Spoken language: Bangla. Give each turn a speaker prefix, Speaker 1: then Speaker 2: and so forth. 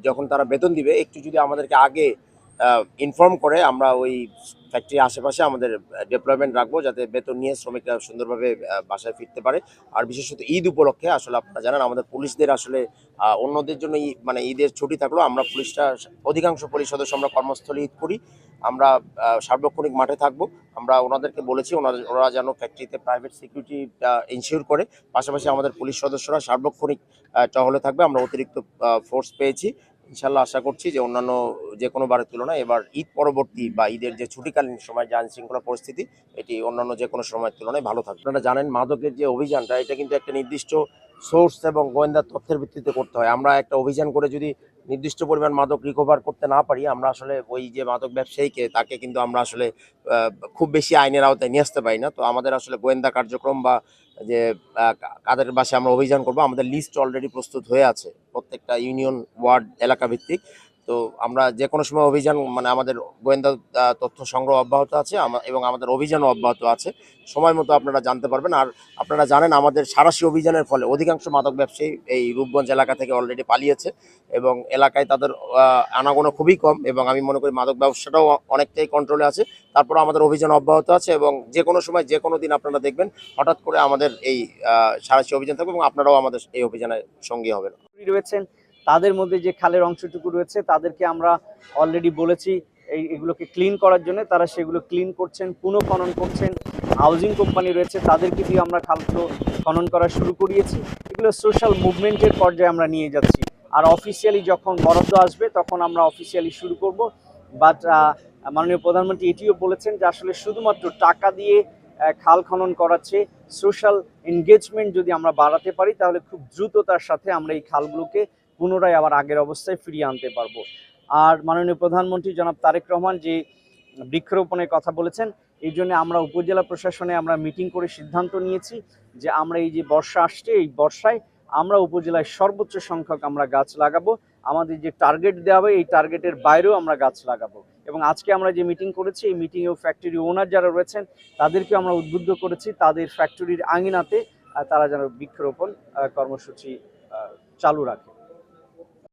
Speaker 1: যখন তারা বেতন দিবে একটু যদি আমাদেরকে আগে ইনফর্ম করে আমরা ওই ফ্যাক্টরির আশেপাশে আমাদের ডেপ্লয়মেন্ট রাখবো, যাতে বেতন নিয়ে শ্রমিকরা সুন্দরভাবে বাসায় ফিরতে পারে। আর বিশেষত ঈদ উপলক্ষে আসলে আপনারা জানেন আমাদের পুলিশদের আসলে অন্যদের জন্য মানে ঈদের ছুটি থাকলেও আমরা পুলিশটা অধিকাংশ পুলিশ সদস্য আমরা কর্মস্থলে ঈদ করি। আমরা সার্বক্ষণিক মাঠে থাকবো। আমরা ওনাদেরকে বলেছি ওরা যেন ফ্যাক্টরিতে প্রাইভেট সিকিউরিটি ইনশিওর করে। পাশাপাশি আমাদের পুলিশ সদস্যরা সার্বক্ষণিক টহলে থাকবে। আমরা অতিরিক্ত ফোর্স পেয়েছি। ইনশাল্লাহ আশা করছি যে অন্যান্য যে কোনো বারের তুলনায় এবার ঈদ পরবর্তী বা ঈদের যে ছুটিকালীন সময় যে আইনশৃঙ্খলা পরিস্থিতি এটি অন্যান্য যে কোনো সময়ের তুলনায় ভালো থাকবে। আপনারা জানেন মাদকের যে অভিযানটা এটা কিন্তু একটা নির্দিষ্ট সোর্স এবং গোয়েন্দা তথ্যের ভিত্তিতে করতে হয়। আমরা একটা অভিযান করে যদি নির্দিষ্ট পরিমাণ মাদক রিকভার করতে না পারি, আমরা আসলে ওই যে মাদক ব্যবসায়ীকে তাকে কিন্তু আমরা আসলে খুব বেশি আইনের আওতায় নিয়ে আসতে পারি না। তো আমাদের আসলে গোয়েন্দা কার্যক্রম বা যে কাদের বাসায় আমরা অভিযান করব আমাদের লিস্ট অলরেডি প্রস্তুত হয়ে আছে প্রত্যেকটা ইউনিয়ন ওয়ার্ড এলাকা ভিত্তিক। তো আমরা যে কোনো সময় অভিযান মানে আমাদের গোয়েন্দা তথ্য সংগ্রহ অব্যাহত আছে এবং আমাদের অভিযানও অব্যাহত আছে। সময় মতো আপনারা জানতে পারবেন। আর আপনারা জানেন আমাদের সাঁড়াশি অভিযানের ফলে অধিকাংশ মাদক ব্যবসায়ী এই রূপগঞ্জ এলাকা থেকে অলরেডি পালিয়েছে এবং এলাকায় তাদের আনাগোনা খুবই কম এবং আমি মনে করি মাদক ব্যবসাটাও অনেকটাই কন্ট্রোলে আছে। তারপরে আমাদের অভিযান অব্যাহত আছে এবং যে কোনো সময় যে কোনো দিন আপনারা দেখবেন হঠাৎ করে আমাদের এই সাঁড়াশি অভিযান থাকবে এবং আপনারাও আমাদের এই অভিযানের সঙ্গী হবেন।
Speaker 2: রয়েছেন তাদের মধ্যে যে খালের অংশটুকু রয়েছে তাদেরকে আমরা অলরেডি বলেছি এগুলোকে ক্লিন করার জন্য, তারা সেগুলো ক্লিন করছেন, পুনঃখনন করছেন। হাউজিং কোম্পানি রয়েছে তাদেরকে দিয়ে আমরা খালগুলো খনন করা শুরু করিয়েছি। এগুলো সোশ্যাল মুভমেন্টের পর্যায়ে আমরা নিয়ে যাচ্ছি। আর অফিসিয়ালি যখন বরাদ্দ আসবে তখন আমরা অফিসিয়ালি শুরু করব। বাট মাননীয় প্রধানমন্ত্রী এটিও বলেছেন যে আসলে শুধুমাত্র টাকা দিয়ে খাল খনন করাচ্ছে সোশ্যাল এনগেজমেন্ট যদি আমরা বাড়াতে পারি তাহলে খুব দ্রুততার সাথে আমরা এই খালগুলোকে পুনরায় আবার আগের অবস্থায় ফিরিয়ে আনতে পারবো। আর মাননীয় প্রধানমন্ত্রী জনাব তারেক রহমান যে বৃক্ষরোপণের কথা বলেছেন, এই জন্য আমরা উপজেলা প্রশাসনে আমরা মিটিং করে সিদ্ধান্ত নিয়েছি যে আমরা এই যে বর্ষা আসছে এই বর্ষায় আমরা উপজেলায় সর্বোচ্চ সংখ্যক আমরা গাছ লাগাবো। আমাদের যে টার্গেট দেওয়া হবে এই টার্গেটের বাইরেও আমরা গাছ লাগাবো। এবং আজকে আমরা যে মিটিং করেছি এই মিটিংয়েও ফ্যাক্টরি ওনার যারা রয়েছেন তাদেরকে আমরা উদ্বুদ্ধ করেছি তাদের ফ্যাক্টরির আঙিনাতে তারা যেন বৃক্ষরোপণ কর্মসূচি চালু রাখে।